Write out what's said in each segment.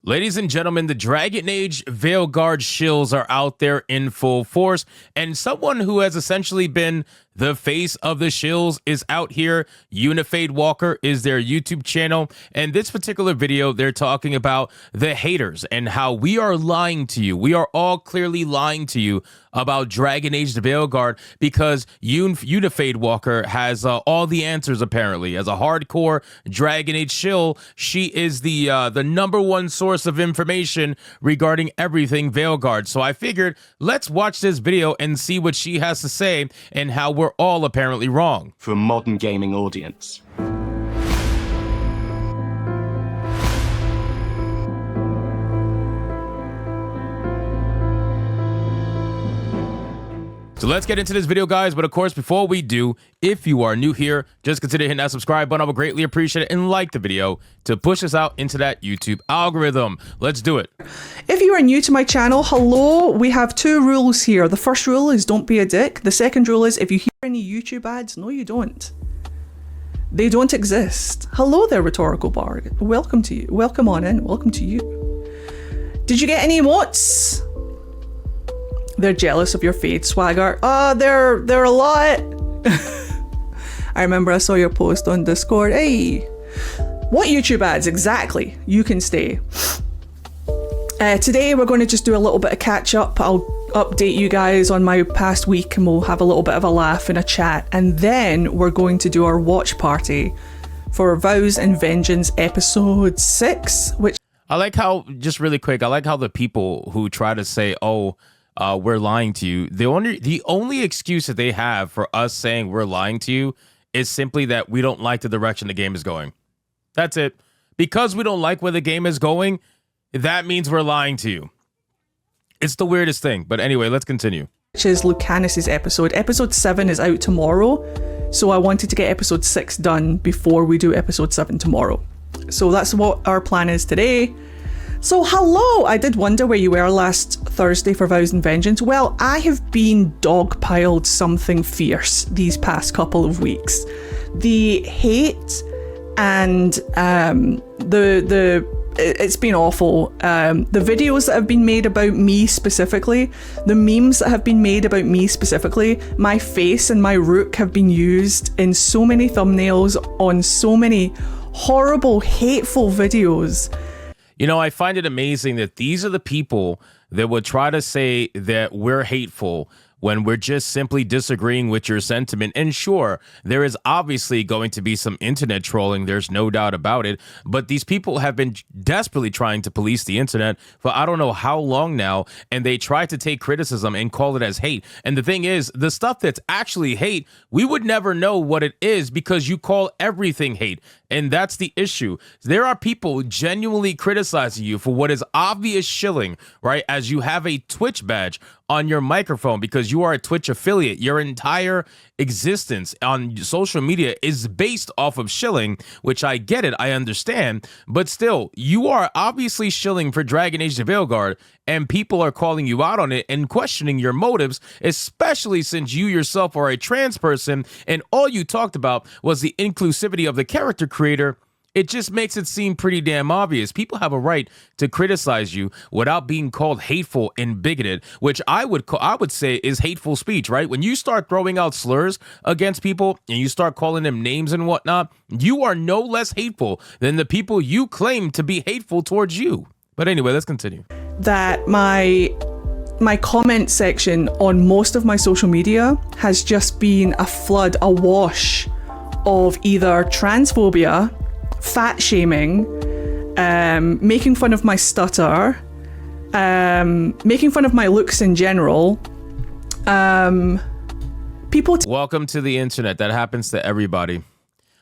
Ladies and gentlemen, the Dragon Age Veilguard Shills are out there in full force, and someone who has essentially been the face of the Shills is out here. Unifade Walker is their YouTube channel, and this particular video, they're talking about the haters and how we are lying to you. We are all clearly lying to you about Dragon Age the Veilguard because Unifade Walker has all the answers apparently. As a hardcore Dragon Age shill, she is the #1 source of information regarding everything Veilguard. So I figured let's watch this video and see what she has to say and how we're all apparently wrong. For a modern gaming audience. So let's get into this video, guys. But of course, before we do, if you are new here, just consider hitting that subscribe button. I would greatly appreciate it, and like the video to push us out into that YouTube algorithm. Let's do it. If you are new to my channel, hello. We have 2 rules here. The first rule is don't be a dick. The second rule is if you hear any YouTube ads, no you don't. They don't exist. Hello there, Rhetorical Bard. Welcome to you. Welcome on in. Welcome to you. Did you get any emotes? They're jealous of your fade swagger. They're a lot. I remember I saw your post on Discord. Hey, what YouTube ads exactly? You can stay. Today we're going to just do a little bit of catch up. I'll update you guys on my past week and we'll have a little bit of a laugh and a chat. And then we're going to do our watch party for Vows and Vengeance episode 6, which I like how, just really quick, I like how the people who try to say, oh, we're lying to you. The only excuse that they have for us saying we're lying to you is simply that we don't like the direction the game is going. That's it. Because we don't like where the game is going, that means we're lying to you. It's the weirdest thing. But anyway, let's continue. Which is Lucanus's episode. Episode 7 is out tomorrow. So I wanted to get episode 6 done before we do episode 7 tomorrow. So that's what our plan is today. So hello, I did wonder where you were last Thursday for Vows and Vengeance. Well, I have been dogpiled something fierce these past couple of weeks. The hate and it's been awful. The videos that have been made about me specifically, the memes that have been made about me specifically, my face and my rook have been used in so many thumbnails on so many horrible, hateful videos. You know, I find it amazing that these are the people that would try to say that we're hateful when we're just simply disagreeing with your sentiment. And sure, there is obviously going to be some internet trolling. There's no doubt about it. But these people have been desperately trying to police the internet for I don't know how long now. And they try to take criticism and call it as hate. And the thing is, the stuff that's actually hate, we would never know what it is because you call everything hate. And that's the issue. There are people genuinely criticizing you for what is obvious shilling, right? As you have a Twitch badge on your microphone because you are a Twitch affiliate. Your entire existence on social media is based off of shilling, which I get it, I understand, but still, you are obviously shilling for Dragon Age the Veilguard, and people are calling you out on it and questioning your motives, especially since you yourself are a trans person, and all you talked about was the inclusivity of the character creator. It just makes it seem pretty damn obvious. People have a right to criticize you without being called hateful and bigoted, which I would say is hateful speech, right? When you start throwing out slurs against people and you start calling them names and whatnot, you are no less hateful than the people you claim to be hateful towards you. But anyway, let's continue. That my comment section on most of my social media has just been a flood, a wash of either transphobia, fat shaming, making fun of my stutter, making fun of my looks in general. Welcome to the internet. That happens to everybody.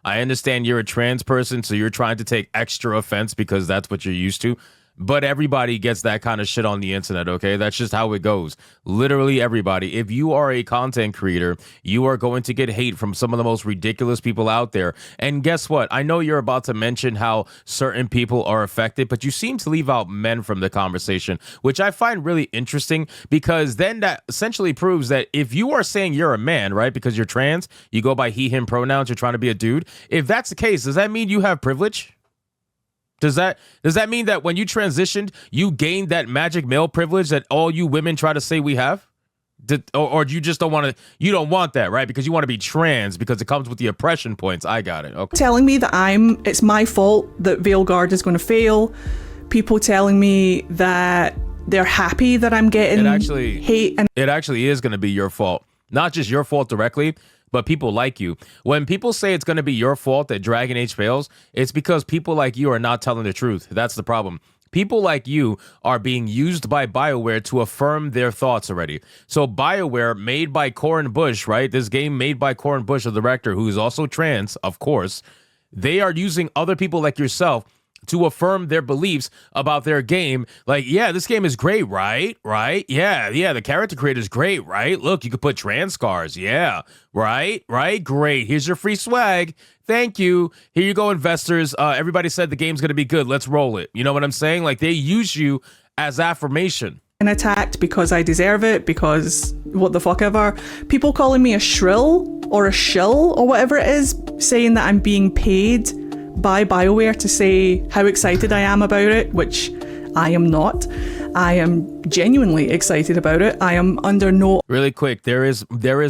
I understand you're a trans person, so you're trying to take extra offense because that's what you're used to. But everybody gets that kind of shit on the internet, okay? That's just how it goes. Literally everybody. If you are a content creator, you are going to get hate from some of the most ridiculous people out there. And guess what? I know you're about to mention how certain people are affected, but you seem to leave out men from the conversation, which I find really interesting because then that essentially proves that if you are saying you're a man, right, because you're trans, you go by he, him pronouns, you're trying to be a dude. If that's the case, does that mean you have privilege? Does that mean that when you transitioned, you gained that magic male privilege that all you women try to say we have? Or you just don't want to, you don't want that, right? Because you want to be trans because it comes with the oppression points. I got it. Okay. Telling me that it's my fault that Veilguard is going to fail. People telling me that they're happy that I'm getting hate. And it actually is going to be your fault. Not just your fault directly, but people like you. When people say it's going to be your fault that Dragon Age fails, it's because people like you are not telling the truth. That's the problem. People like you are being used by BioWare to affirm their thoughts already. So BioWare, made by Corin Bush, right? This game made by Corin Bush, the director, who is also trans, of course. They are using other people like yourself to affirm their beliefs about their game. Like, yeah, this game is great, right? Right? Yeah, the character creator is great, right? Look, you could put trans scars. Yeah, right? Great. Here's your free swag. Thank you. Here you go, investors. Everybody said the game's going to be good. Let's roll it. You know what I'm saying? Like, they use you as affirmation. Attacked because I deserve it, because what the fuck ever. People calling me a shrill or a shill or whatever it is, saying that I'm being paid by BioWare to say how excited I am about it, which I am not. I am genuinely excited about it. I am under no... Really quick, there is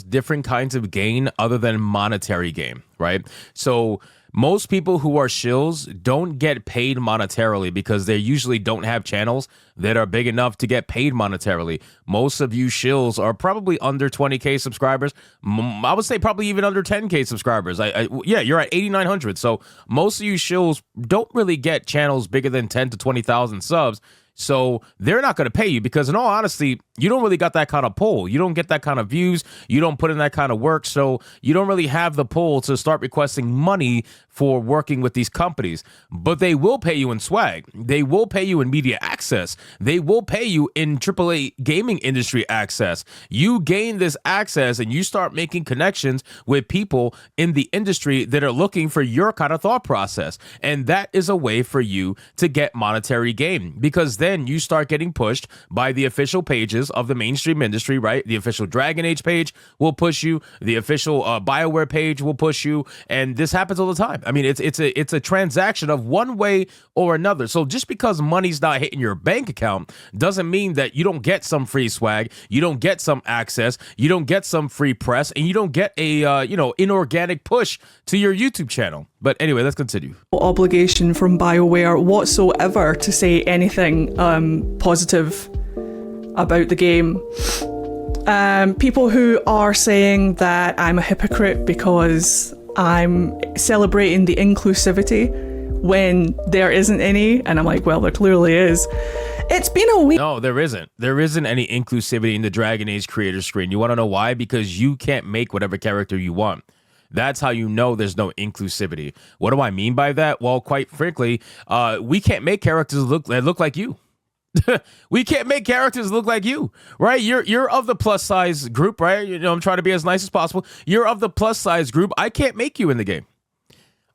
different kinds of gain other than monetary gain, right? So most people who are shills don't get paid monetarily because they usually don't have channels that are big enough to get paid monetarily. Most of you shills are probably under 20K subscribers. I would say probably even under 10K subscribers. Yeah, you're at 8,900. So most of you shills don't really get channels bigger than 10 to 20,000 subs. So they're not going to pay you because, in all honesty, you don't really got that kind of pull. You don't get that kind of views. You don't put in that kind of work. So you don't really have the pull to start requesting money for working with these companies. But they will pay you in swag. They will pay you in media access. They will pay you in AAA gaming industry access. You gain this access and you start making connections with people in the industry that are looking for your kind of thought process. And that is a way for you to get monetary gain, because then you start getting pushed by the official pages of the mainstream industry, right? The official Dragon Age page will push you. The official BioWare page will push you. And this happens all the time. I mean, it's a transaction of one way or another. So just because money's not hitting your bank account doesn't mean that you don't get some free swag, you don't get some access, you don't get some free press, and you don't get a inorganic push to your YouTube channel. But anyway, let's continue. Obligation from BioWare whatsoever to say anything positive about the game. People who are saying that I'm a hypocrite because I'm celebrating the inclusivity when there isn't any, and I'm like, well, there clearly is. It's been a week. No, there isn't. There isn't any inclusivity in the Dragon Age creator screen. You want to know why? Because you can't make whatever character you want. That's how you know there's no inclusivity. What do I mean by that? Well, quite frankly, we can't make characters that look like you. We can't make characters look like you, right? You're of the plus size group, right? You know, I'm trying to be as nice as possible. You're of the plus size group. I can't make you in the game.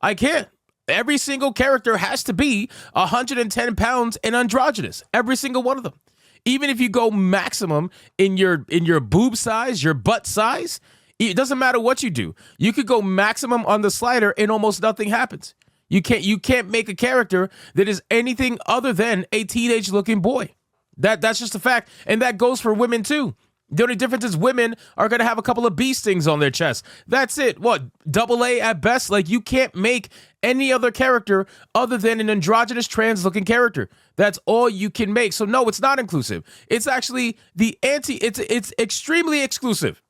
I can't. Every single character has to be 110 pounds and androgynous. Every single one of them. Even if you go maximum in your boob size, your butt size, it doesn't matter what you do. You could go maximum on the slider and almost nothing happens. You can't make a character that is anything other than a teenage looking boy. That's just a fact. And that goes for women too. The only difference is women are going to have a couple of bee stings on their chest. That's it. What? AA at best? Like, you can't make any other character other than an androgynous trans looking character. That's all you can make. So no, it's not inclusive. It's actually it's extremely exclusive.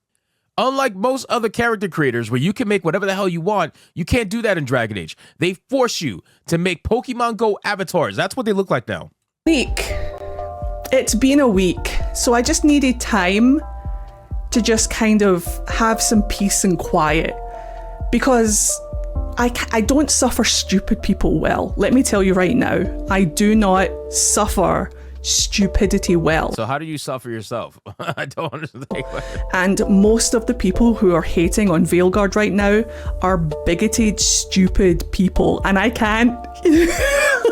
Unlike most other character creators where you can make whatever the hell you want, you can't do that in Dragon Age. They force you to make Pokemon Go avatars. That's what they look like now. It's been a week, so I just needed time to just kind of have some peace and quiet, because I don't suffer stupid people well. Let me tell you right now, I do not suffer stupidity well. So how do you suffer yourself? I don't understand. And most of the people who are hating on Veilguard right now are bigoted, stupid people. And I can't.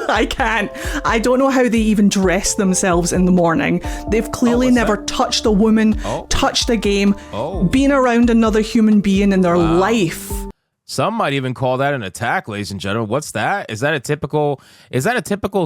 I don't know how they even dress themselves in the morning. They've clearly never touched a woman, touched a game, been around another human being in their life. Some might even call that an attack, ladies and gentlemen. What's that? Is that a typical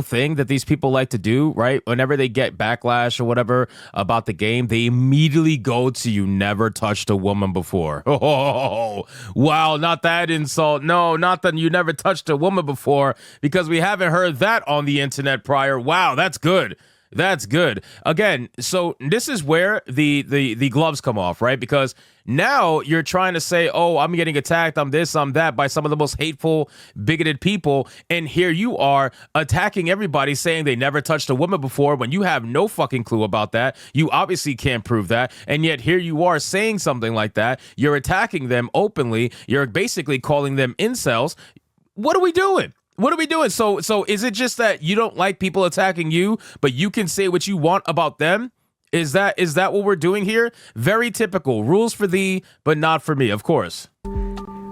thing that these people like to do, right? Whenever they get backlash or whatever about the game, they immediately go to "you never touched a woman before." Oh, wow, not that insult. No, not that "you never touched a woman before," because we haven't heard that on the internet prior. Wow, that's good. That's good. Again, so this is where the gloves come off, right? Because now you're trying to say, oh, I'm getting attacked, I'm this, I'm that, by some of the most hateful, bigoted people. And here you are attacking everybody, saying they never touched a woman before, when you have no fucking clue about that. You obviously can't prove that. And yet here you are saying something like that. You're attacking them openly. You're basically calling them incels. What are we doing? What are we doing? So is it just that you don't like people attacking you, but you can say what you want about them? Is that what we're doing here? Very typical. Rules for thee, but not for me, of course.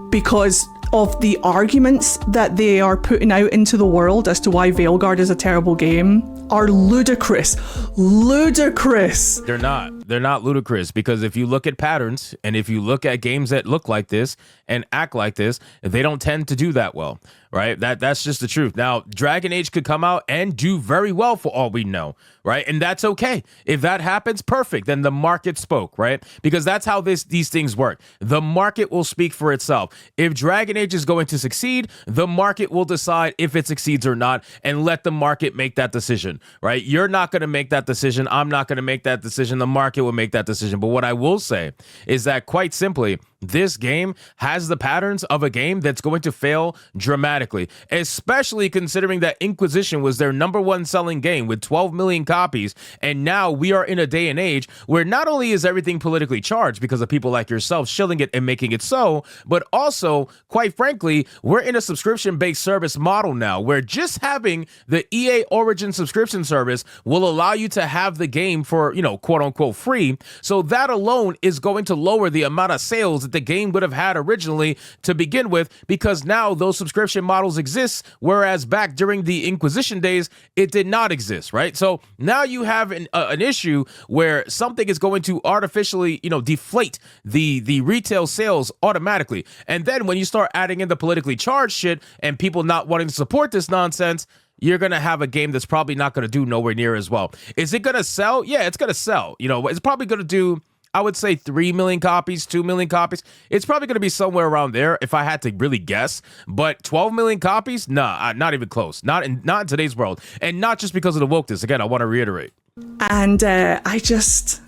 Because of the arguments that they are putting out into the world as to why Veilguard is a terrible game are ludicrous. Ludicrous. They're not ludicrous, because if you look at patterns and if you look at games that look like this and act like this, they don't tend to do that well, right? That's just the truth. Now, Dragon Age could come out and do very well for all we know, right? And that's okay. If that happens, perfect. Then the market spoke, right? Because that's how these things work. The market will speak for itself. If Dragon Age is going to succeed, the market will decide if it succeeds or not, and let the market make that decision, right? You're not going to make that decision. I'm not going to make that decision. The market will make that decision. But what I will say is that, quite simply, this game has the patterns of a game that's going to fail dramatically, especially considering that Inquisition was their #1 selling game with 12 million copies. And now we are in a day and age where not only is everything politically charged because of people like yourself shilling it and making it so, but also, quite frankly, we're in a subscription-based service model now, where just having the EA Origin subscription service will allow you to have the game for, quote unquote free. So that alone is going to lower the amount of sales that the game would have had originally to begin with, because now those subscription models exist, whereas back during the Inquisition days, it did not exist, right? So now you have an issue where something is going to artificially, deflate the retail sales automatically. And then when you start adding in the politically charged shit and people not wanting to support this nonsense, you're going to have a game that's probably not going to do nowhere near as well. Is it going to sell? Yeah, it's going to sell. It's probably going to do, I would say, 3 million copies, 2 million copies. It's probably going to be somewhere around there if I had to really guess. But 12 million copies? Nah, not even close. Not in today's world. And not just because of the wokeness. Again, I want to reiterate. And I just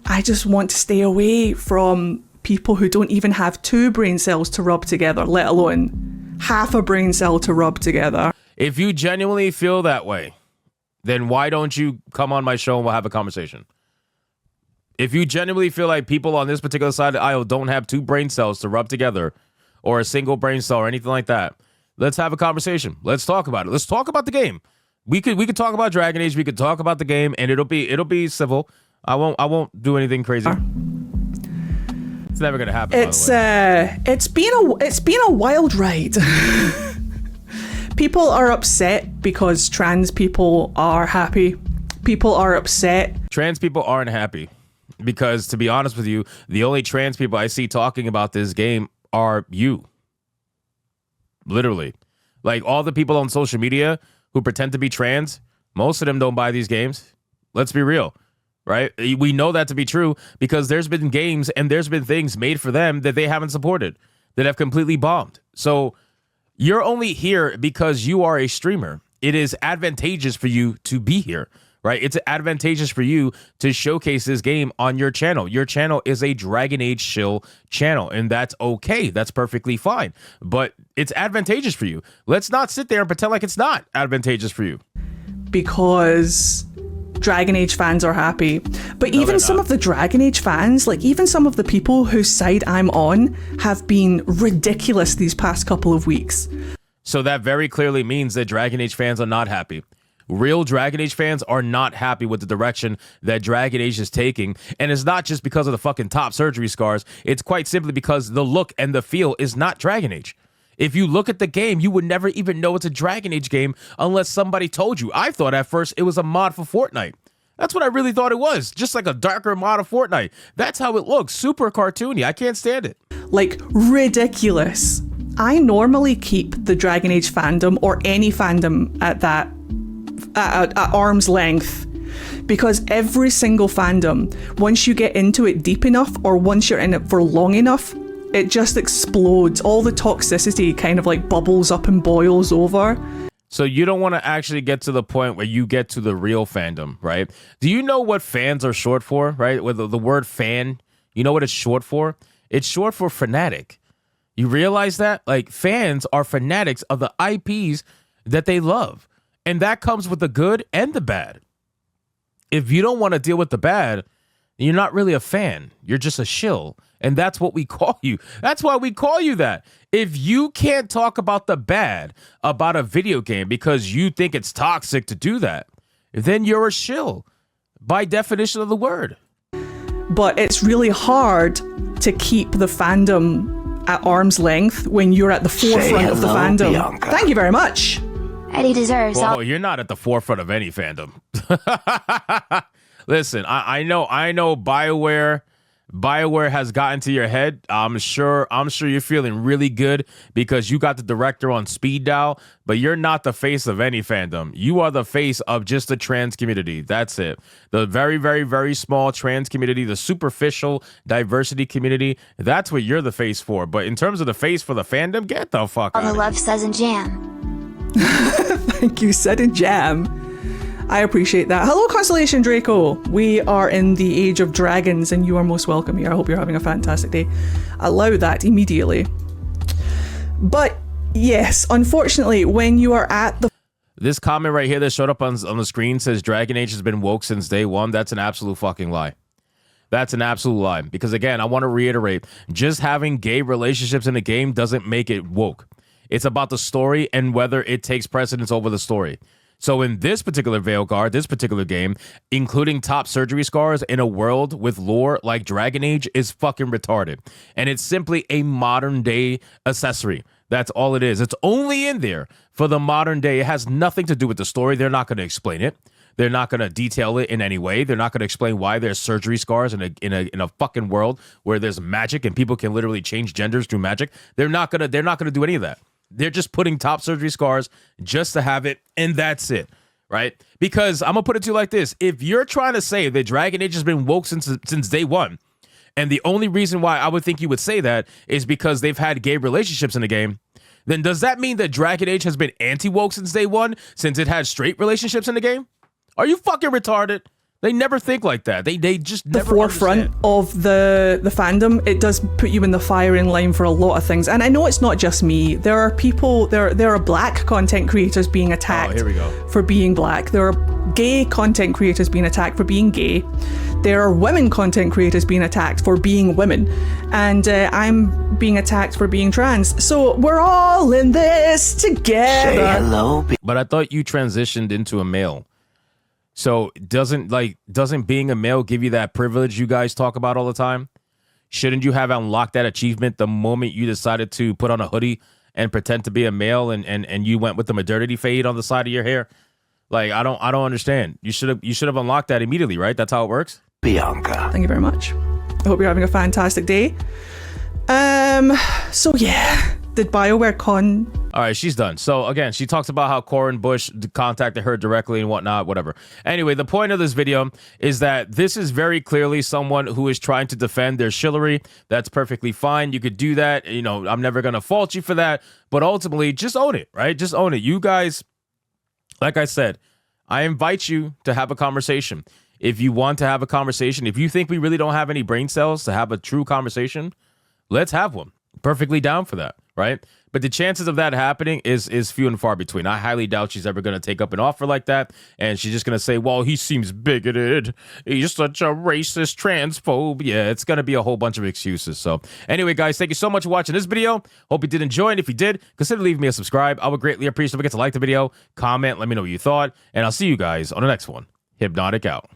want to stay away from people who don't even have 2 brain cells to rub together, let alone half a brain cell to rub together. If you genuinely feel that way, then why don't you come on my show and we'll have a conversation? If you genuinely feel like people on this particular side of the aisle don't have 2 brain cells to rub together, or a single brain cell or anything like that, let's have a conversation. Let's talk about it. Let's talk about the game. We could talk about Dragon Age. We could talk about the game, and it'll be civil. I won't do anything crazy. It's never gonna happen. It's been a wild ride. People are upset because trans people are happy. People are upset. Trans people aren't happy. Because, to be honest with you, the only trans people I see talking about this game are you. Literally. Like, all the people on social media who pretend to be trans, most of them don't buy these games. Let's be real, right? We know that to be true because there's been games and there's been things made for them that they haven't supported, that have completely bombed. So you're only here because you are a streamer. It is advantageous for you to be here. Right? It's advantageous for you to showcase this game on your channel. Your channel is a Dragon Age Shill channel, and that's okay. That's perfectly fine. But it's advantageous for you. Let's not sit there and pretend like it's not advantageous for you. Because Dragon Age fans are happy. But no, even some of the Dragon Age fans, like even some of the people whose side I'm on, have been ridiculous these past couple of weeks. So that very clearly means that Dragon Age fans are not happy. Real Dragon Age fans are not happy with the direction that Dragon Age is taking. And it's not just because of the fucking top surgery scars. It's quite simply because the look and the feel is not Dragon Age. If you look at the game, you would never even know it's a Dragon Age game unless somebody told you. I thought at first it was a mod for Fortnite. That's what I really thought it was. Just like a darker mod of Fortnite. That's how it looks. Super cartoony. I can't stand it. Like, ridiculous. I normally keep the Dragon Age fandom or any fandom at arm's length, because every single fandom, once you get into it deep enough or once you're in it for long enough, it just explodes. All the toxicity kind of like bubbles up and boils over. So you don't want to actually get to the point where you get to the real fandom, right? Do you know what fans are short for, right? With the word fan, you know what it's short for? It's short for fanatic. You realize that? Like, fans are fanatics of the IPs that they love. And that comes with the good and the bad. If you don't want to deal with the bad, you're not really a fan. You're just a shill. And that's what we call you. That's why we call you that. If you can't talk about the bad about a video game because you think it's toxic to do that, then you're a shill by definition of the word. But it's really hard to keep the fandom at arm's length when you're at the forefront of the fandom. Bianca. Thank you very much. Eddie deserves. Well, you're not at the forefront of any fandom. Listen, I know BioWare has gotten to your head. I'm sure you're feeling really good because you got the director on speed dial, but you're not the face of any fandom. You are the face of just the trans community. That's it. The very, very, very small trans community, the superficial diversity community. That's what you're the face for. But in terms of the face for the fandom, get the fuck out. All the love says and jam. Thank you, Sid and Jam. I appreciate that. Hello, Constellation Draco. We are in the Age of Dragons, and you are most welcome here. I hope you're having a fantastic day. Allow that immediately. But yes, unfortunately, when you are at the... This comment right here that showed up on the screen says Dragon Age has been woke since day one. That's an absolute fucking lie. That's an absolute lie. Because again, I want to reiterate, just having gay relationships in a game doesn't make it woke. It's about the story and whether it takes precedence over the story. So in this particular Veilguard, this particular game, including top surgery scars in a world with lore like Dragon Age is fucking retarded. And it's simply a modern day accessory. That's all it is. It's only in there for the modern day. It has nothing to do with the story. They're not going to explain it. They're not going to detail it in any way. They're not going to explain why there's surgery scars in a fucking world where there's magic and people can literally change genders through magic. They're not going to do any of that. They're just putting top surgery scars just to have it, and that's it, right? Because I'm going to put it to you like this. If you're trying to say that Dragon Age has been woke since day one, and the only reason why I would think you would say that is because they've had gay relationships in the game, then does that mean that Dragon Age has been anti-woke since day one, since it had straight relationships in the game? Are you fucking retarded? They never think like that. They just never the forefront understand. Of the fandom. It does put you in the firing line for a lot of things. And I know it's not just me. There are people, there are black content creators being attacked here we go. for being black. There are gay content creators being attacked for being gay. There are women content creators being attacked for being women. And I'm being attacked for being trans. So we're all in this together. Say hello. But I thought you transitioned into a male. So doesn't being a male give you that privilege you guys talk about all the time? Shouldn't you have unlocked that achievement the moment you decided to put on a hoodie and pretend to be a male and you went with the modernity fade on the side of your hair? Like, I don't understand. You should have unlocked that immediately, right? That's how it works? Bianca. Thank you very much. I hope you're having a fantastic day. So yeah, did BioWare con... All right, she's done. So again, she talks about how Corin Bush contacted her directly and whatnot, whatever. Anyway, the point of this video is that this is very clearly someone who is trying to defend their shillery. That's perfectly fine. You could do that. You know, I'm never going to fault you for that. But ultimately, just own it, right? Just own it. You guys, like I said, I invite you to have a conversation. If you want to have a conversation, if you think we really don't have any brain cells to have a true conversation, let's have one. Perfectly down for that, right? But the chances of that happening is few and far between. I highly doubt she's ever going to take up an offer like that. And she's just going to say, well, he seems bigoted. He's such a racist transphobe. Yeah, it's going to be a whole bunch of excuses. So anyway, guys, thank you so much for watching this video. Hope you did enjoy it. If you did, consider leaving me a subscribe. I would greatly appreciate it. Don't forget to like the video, comment, let me know what you thought. And I'll see you guys on the next one. Hypnotic out.